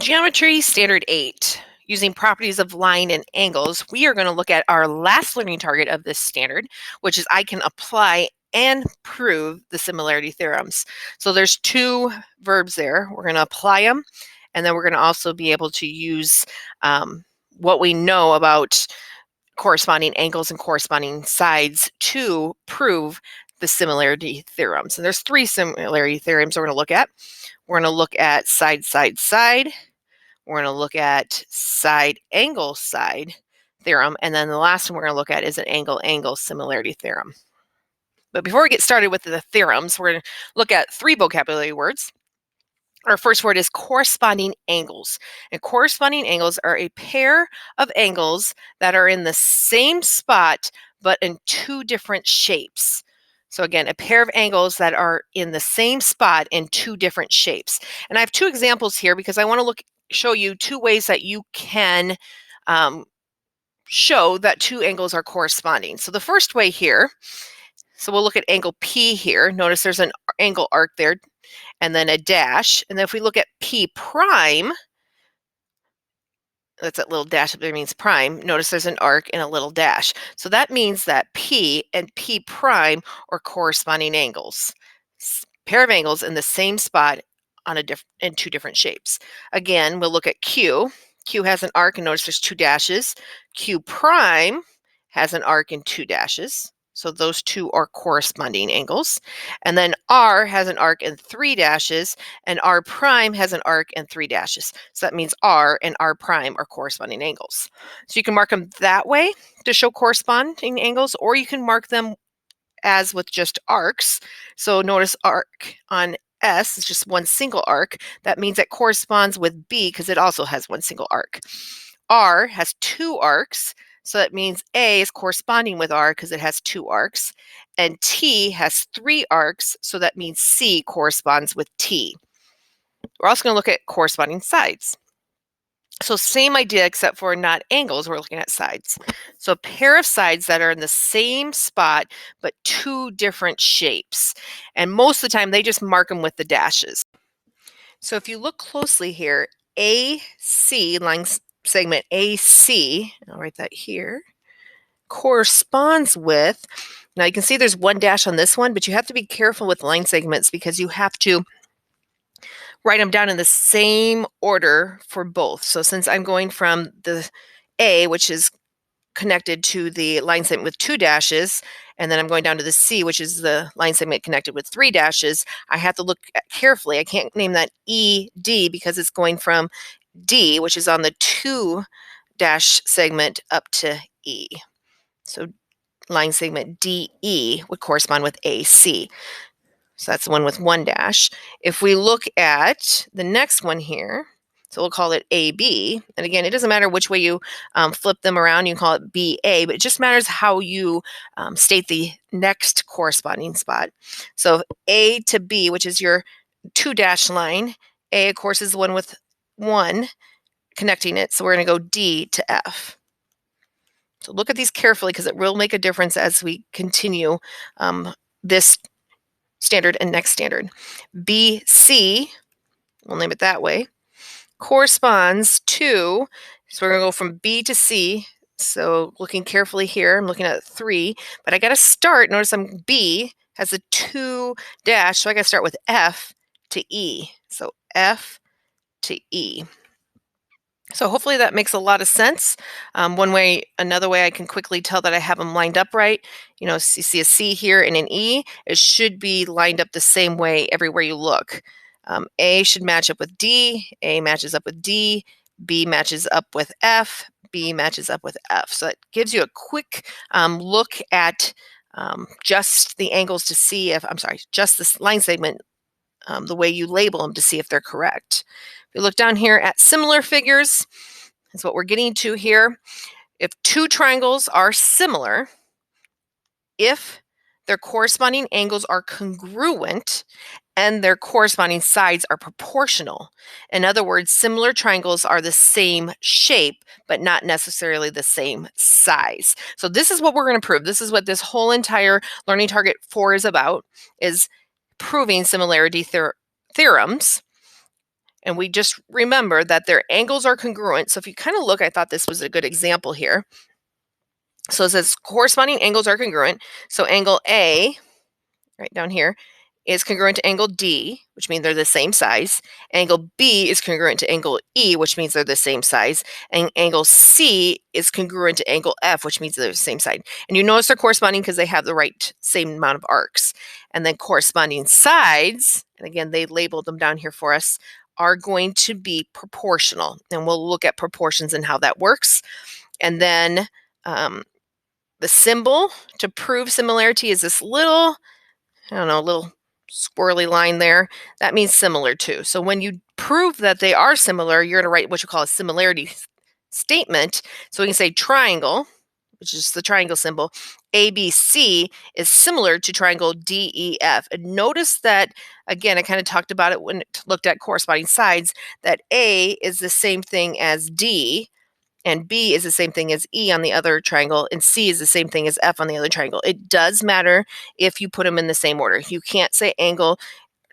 Geometry Standard 8, using properties of line and angles, we are going to look at our last learning target of this standard, which is I can apply and prove the similarity theorems. So there's two verbs there. We're going to apply them, and then we're going to also be able to use what we know about corresponding angles and corresponding sides to prove the similarity theorems. And there's three similarity theorems we're going to look at. We're going to look at side, side, side. We're going to look at side, angle, side theorem. And then the last one we're going to look at is an angle, angle similarity theorem. But before we get started with the theorems, we're going to look at three vocabulary words. Our first word is corresponding angles. And corresponding angles are a pair of angles that are in the same spot, but in two different shapes. So again, a pair of angles that are in the same spot in two different shapes. And I have two examples here because I want to show you two ways that you can show that two angles are corresponding. So the first way here, so we'll look at angle P here. Notice there's an angle arc there and then a dash. And then if we look at P prime, that's that little dash up there means prime. Notice there's an arc and a little dash. So that means that P and P prime are corresponding angles. Pair of angles in the same spot on in two different shapes. Again, we'll look at Q. Q has an arc and notice there's two dashes. Q prime has an arc and two dashes. So those two are corresponding angles. And then R has an arc and three dashes, and R prime has an arc and three dashes. So that means R and R prime are corresponding angles. So you can mark them that way to show corresponding angles, or you can mark them as with just arcs. So notice arc on S is just one single arc. That means it corresponds with B because it also has one single arc. R has two arcs. So that means A is corresponding with R because it has two arcs. And T has three arcs, so that means C corresponds with T. We're also going to look at corresponding sides. So same idea except for not angles, we're looking at sides. So a pair of sides that are in the same spot but two different shapes. And most of the time they just mark them with the dashes. So if you look closely here, AC, line segment AC, I'll write that here, corresponds with, now you can see there's one dash on this one, but you have to be careful with line segments because you have to write them down in the same order for both. So since I'm going from the A, which is connected to the line segment with two dashes, and then I'm going down to the C, which is the line segment connected with three dashes, I have to look carefully. I can't name that ED because it's going from D, which is on the two dash segment, up to E. So line segment DE would correspond with AC. So that's the one with one dash. If we look at the next one here, so we'll call it AB. And again, it doesn't matter which way you flip them around. You can call it BA, but it just matters how you state the next corresponding spot. So A to B, which is your two dash line. A, of course, is the one with one connecting it. So we're going to go D to F. So look at these carefully because it will make a difference as we continue this standard and next standard. BC, we'll name it that way, corresponds to, so we're going to go from B to C. So looking carefully here, I'm looking at 3, but I got to start. Notice I'm B has a 2 dash, so I got to start with F to E. So F to E. So hopefully that makes a lot of sense. Another way I can quickly tell that I have them lined up right. You know, you see a C here and an E. It should be lined up the same way everywhere you look. A should match up with D. A matches up with D. B matches up with F. B matches up with F. So it gives you a quick look at just the angles to see if, just this line segment, the way you label them to see if they're correct. If you look down here at similar figures, that's what we're getting to here. If two triangles are similar, if their corresponding angles are congruent and their corresponding sides are proportional. In other words, similar triangles are the same shape, but not necessarily the same size. So this is what we're going to prove. This is what this whole entire Learning Target 4 is about, is proving similarity theorems. And we just remember that their angles are congruent. So if you kind of look, I thought this was a good example here. So it says corresponding angles are congruent. So angle A, right down here, is congruent to angle D, which means they're the same size. Angle B is congruent to angle E, which means they're the same size. And angle C is congruent to angle F, which means they're the same side. And you notice they're corresponding because they have the right same amount of arcs. And then corresponding sides, and again, they labeled them down here for us, are going to be proportional. And we'll look at proportions and how that works. And then the symbol to prove similarity is this little, I don't know, little squirrely line there. That means similar to. So when you prove that they are similar, you're going to write what you call a similarity statement. So we can say triangle, which is the triangle symbol, ABC is similar to triangle DEF. And notice that, again, I kind of talked about it when it looked at corresponding sides, that A is the same thing as D, and B is the same thing as E on the other triangle, and C is the same thing as F on the other triangle. It does matter if you put them in the same order. You can't say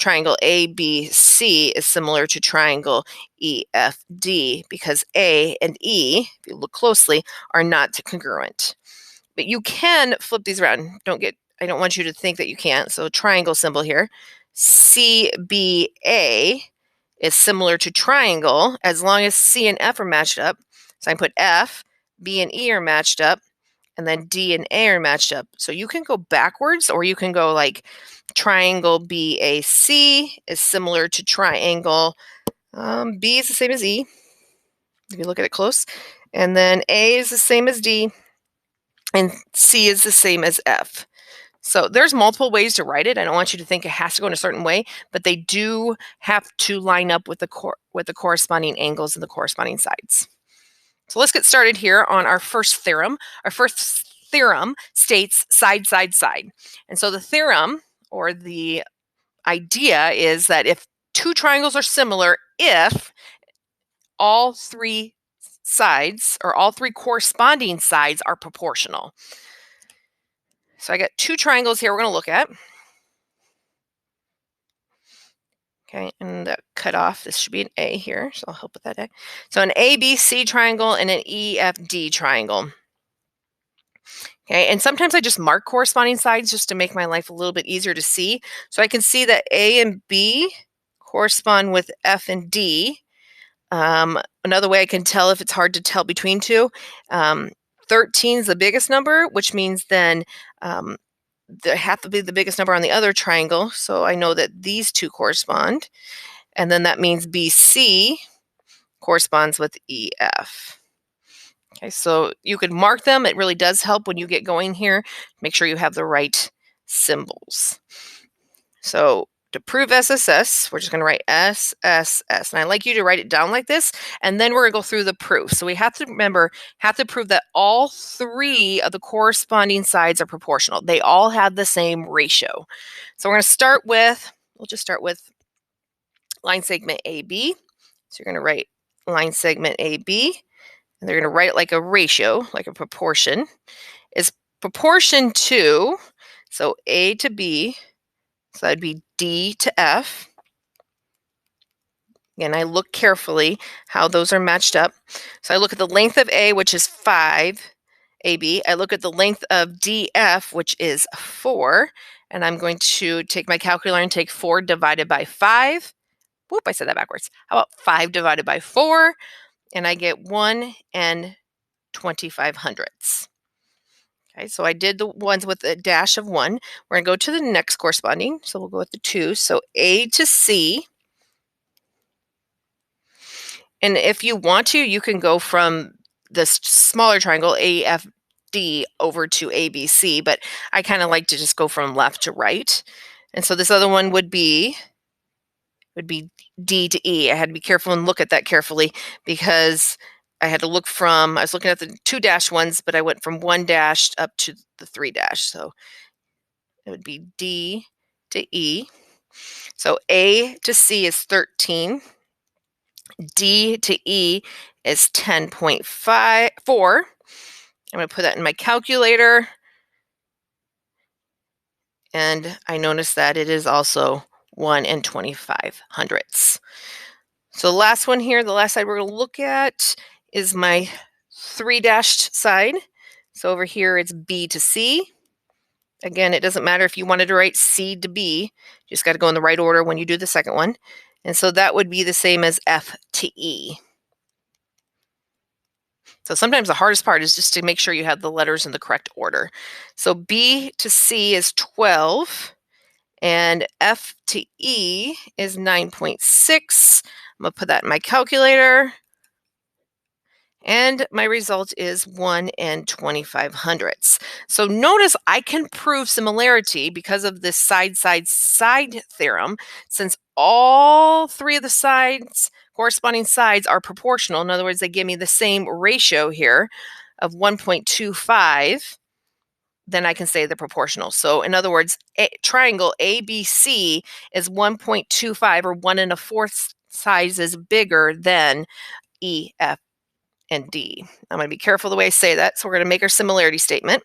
triangle ABC is similar to triangle EFD because A and E, if you look closely, are not congruent. But you can flip these around. I don't want you to think that you can't. So triangle symbol here. CBA is similar to triangle as long as C and F are matched up. So I put F, B and E are matched up, and then D and A are matched up. So you can go backwards, or you can go like triangle BAC is similar to triangle B is the same as E, if you look at it close. And then A is the same as D, and C is the same as F. So there's multiple ways to write it. I don't want you to think it has to go in a certain way, but they do have to line up with the corresponding angles and the corresponding sides. So let's get started here on our first theorem. Our first theorem states side, side, side. And so the theorem, or the idea, is that if two triangles are similar, if all three sides, or all three corresponding sides, are proportional. So I got two triangles here we're going to look at. Okay, and the cutoff, this should be an A here, so I'll help with that A. So an ABC triangle and an EFD triangle. Okay, and sometimes I just mark corresponding sides just to make my life a little bit easier to see. So I can see that A and B correspond with F and D. Another way I can tell if it's hard to tell between two, 13 is the biggest number, which means then they have to be the biggest number on the other triangle. So I know that these two correspond. And then that means BC corresponds with EF. Okay, so you could mark them. It really does help when you get going here. Make sure you have the right symbols. So to prove SSS, we're just going to write SSS. And I like you to write it down like this, and then we're going to go through the proof. So we have to prove that all three of the corresponding sides are proportional. They all have the same ratio. So we're going to we'll just start with line segment AB. So you're going to write line segment AB, and they're going to write it like a ratio, like a proportion, is proportion to, so A to B, so that'd be D to F. Again, I look carefully how those are matched up. So I look at the length of A, which is 5 AB. I look at the length of DF, which is 4. And I'm going to take my calculator and take 4 divided by 5. Whoop, I said that backwards. How about 5 divided by 4? And I get 1 and 25 hundredths. Okay, so I did the ones with a dash of 1. We're going to go to the next corresponding. So we'll go with the 2. So A to C. And if you want to, you can go from the smaller triangle, AFD, over to ABC. But I kind of like to just go from left to right. And so this other one would be D to E. I had to be careful and look at that carefully because I had to look I was looking at the 2 dash ones, but I went from 1 dash up to the 3 dash. So it would be D to E. So A to C is 13. D to E is 10.4. I'm going to put that in my calculator. And I noticed that it is also 1 and 25 hundredths. So the last one here, the last side we're going to look at is my 3-dashed side. So over here it's B to C. Again, it doesn't matter if you wanted to write C to B. You just got to go in the right order when you do the second one. And so that would be the same as F to E. So sometimes the hardest part is just to make sure you have the letters in the correct order. So B to C is 12, and F to E is 9.6. I'm going to put that in my calculator. And my result is 1 and 2500ths. So notice I can prove similarity because of this side theorem, since all three of the corresponding sides are proportional. In other words, they give me the same ratio here of 1.25. Then I can say they're proportional. So in other words, triangle ABC is 1.25 or 1 1/4 sizes bigger than EF and D. I'm going to be careful the way I say that. So we're going to make our similarity statement.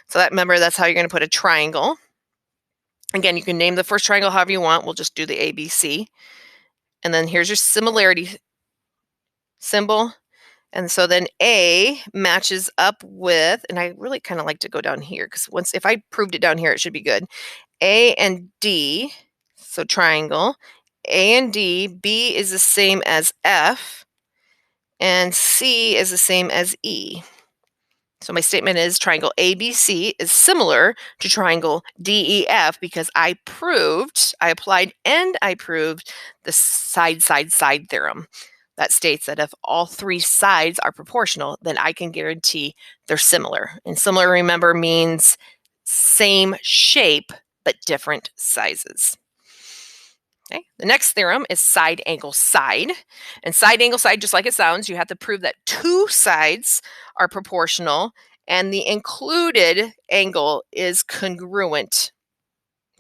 So remember, that's how you're going to put a triangle. Again, you can name the first triangle however you want. We'll just do the ABC. And then here's your similarity symbol. And so then A matches up with, and I really kind of like to go down here because if I proved it down here, it should be good. A and D, so triangle. A and D, B is the same as F, and C is the same as E. So my statement is triangle ABC is similar to triangle DEF because I applied and I proved the side theorem. That states that if all three sides are proportional, then I can guarantee they're similar. And similar, remember, means same shape but different sizes. Okay. The next theorem is side angle side. And side angle side, just like it sounds, you have to prove that two sides are proportional and the included angle is congruent.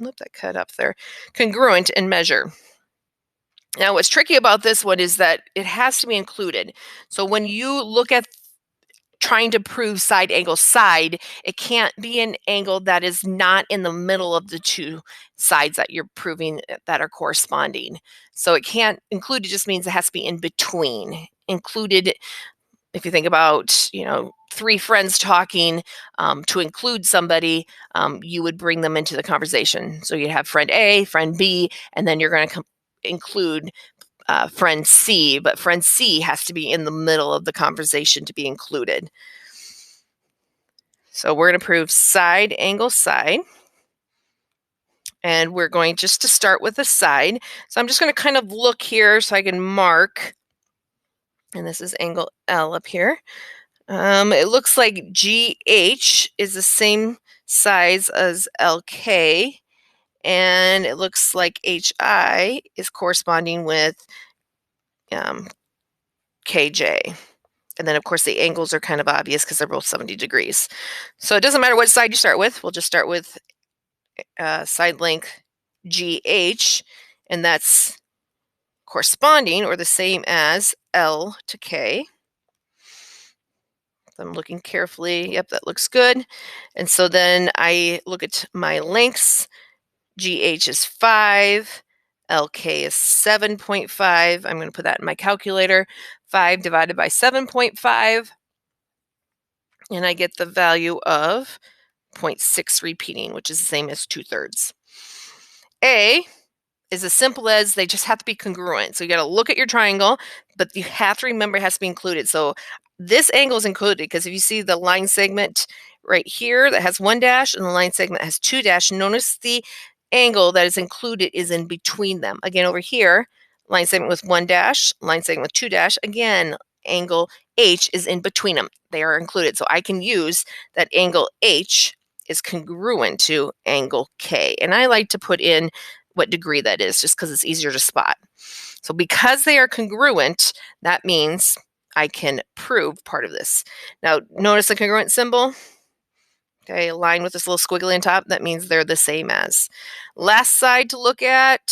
Look, that cut up there. Congruent in measure. Now, what's tricky about this one is that it has to be included. So when you look at trying to prove side angle side, it can't be an angle that is not in the middle of the two sides that you're proving that are corresponding. So it can't include, it just means it has to be in between. Included, if you think about, three friends talking, to include somebody, you would bring them into the conversation. So you have friend A, friend B, and then you're going to include friend C, but friend C has to be in the middle of the conversation to be included. So we're going to prove side angle side. And we're going just to start with the side. So I'm just going to kind of look here so I can mark. And this is angle L up here. It looks like GH is the same size as LK. And it looks like HI is corresponding with KJ. And then, of course, the angles are kind of obvious because they're both 70 degrees. So it doesn't matter what side you start with. We'll just start with side length GH, and that's corresponding or the same as L to K. I'm looking carefully. Yep, that looks good. And so then I look at my lengths. GH is 5. LK is 7.5. I'm going to put that in my calculator. 5 divided by 7.5. And I get the value of 0.6 repeating, which is the same as 2/3. A is as simple as they just have to be congruent. So you got to look at your triangle, but you have to remember it has to be included. So this angle is included because if you see the line segment right here that has 1 dash and the line segment has 2 dash, notice the angle that is included is in between them. Again, over here, line segment with 1 dash, line segment with 2 dash. Again, angle H is in between them. They are included. So I can use that angle H is congruent to angle K. And I like to put in what degree that is just because it's easier to spot. So because they are congruent, that means I can prove part of this. Now, notice the congruent symbol. Okay, a line with this little squiggly on top, that means they're the same as. Last side to look at.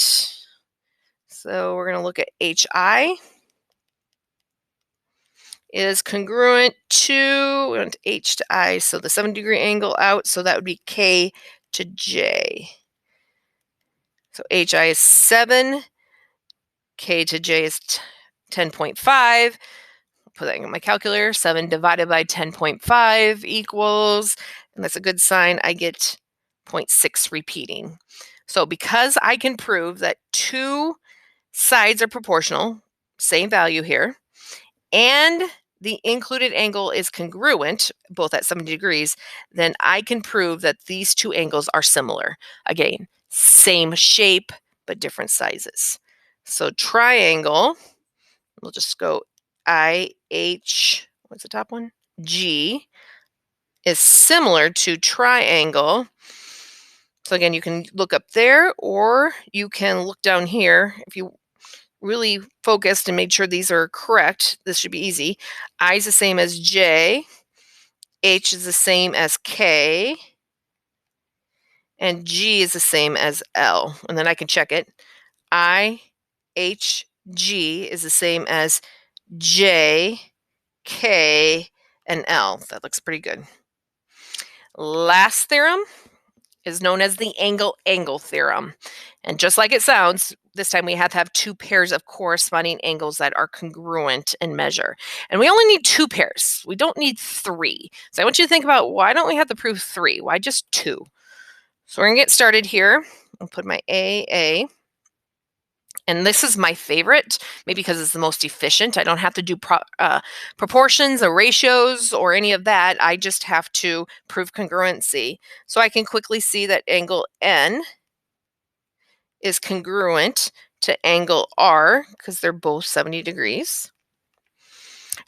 So we're going to look at HI is congruent to H to I, so the 7-degree angle out, so that would be K to J. So HI is 7, K to J is 10.5. Put that in my calculator. 7 divided by 10.5 equals, and that's a good sign, I get 0.6 repeating. So because I can prove that two sides are proportional, same value here, and the included angle is congruent, both at 70 degrees, then I can prove that these two angles are similar. Again, same shape, but different sizes. So triangle, we'll just go IH, what's the top one? G, is similar to triangle. So again, you can look up there, or you can look down here. If you really focused and made sure these are correct, this should be easy. I is the same as J, H is the same as K, and G is the same as L. And then I can check it. I, H, G is the same as J, K, and L. That looks pretty good. Last theorem is known as the angle-angle theorem. And just like it sounds, this time we have to have two pairs of corresponding angles that are congruent in measure. And we only need two pairs. We don't need three. So I want you to think about, why don't we have to prove three? Why just two? So we're going to get started here. I'll put my AA. And this is my favorite, maybe because it's the most efficient. I don't have to do proportions or ratios or any of that. I just have to prove congruency. So I can quickly see that angle N is congruent to angle R because they're both 70 degrees.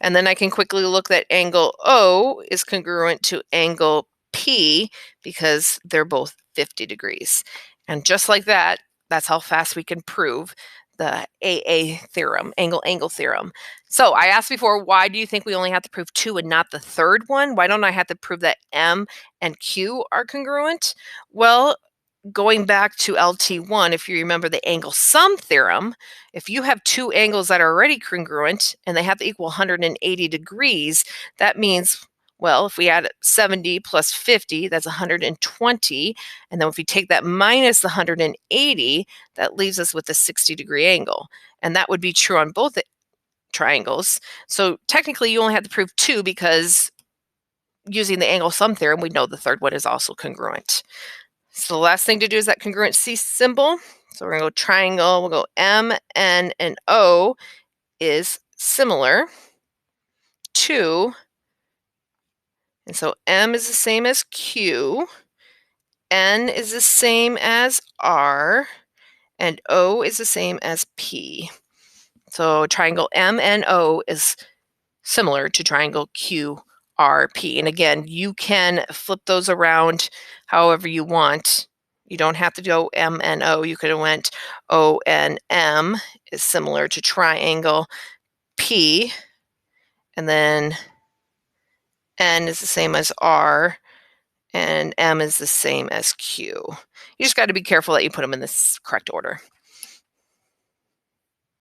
And then I can quickly look that angle O is congruent to angle P because they're both 50 degrees. And just like that, that's how fast we can prove the AA theorem, angle-angle theorem. So I asked before, why do you think we only have to prove two and not the third one? Why don't I have to prove that M and Q are congruent? Well, going back to LT1, if you remember the angle sum theorem, if you have two angles that are already congruent and they have to equal 180 degrees, that means, well, if we add 70 plus 50, that's 120. And then if we take that minus the 180, that leaves us with a 60-degree angle. And that would be true on both triangles. So technically, you only have to prove two because using the angle sum theorem, we know the third one is also congruent. So the last thing to do is that congruency symbol. So we're going to go triangle. We'll go M, N, and O is similar to, and so M is the same as Q, N is the same as R, and O is the same as P. So triangle M, N, O is similar to triangle Q, R, P. And again, you can flip those around however you want. You don't have to go M, N, O. You could have went O, N, M is similar to triangle P. And then N is the same as R. And M is the same as Q. You just got to be careful that you put them in this correct order.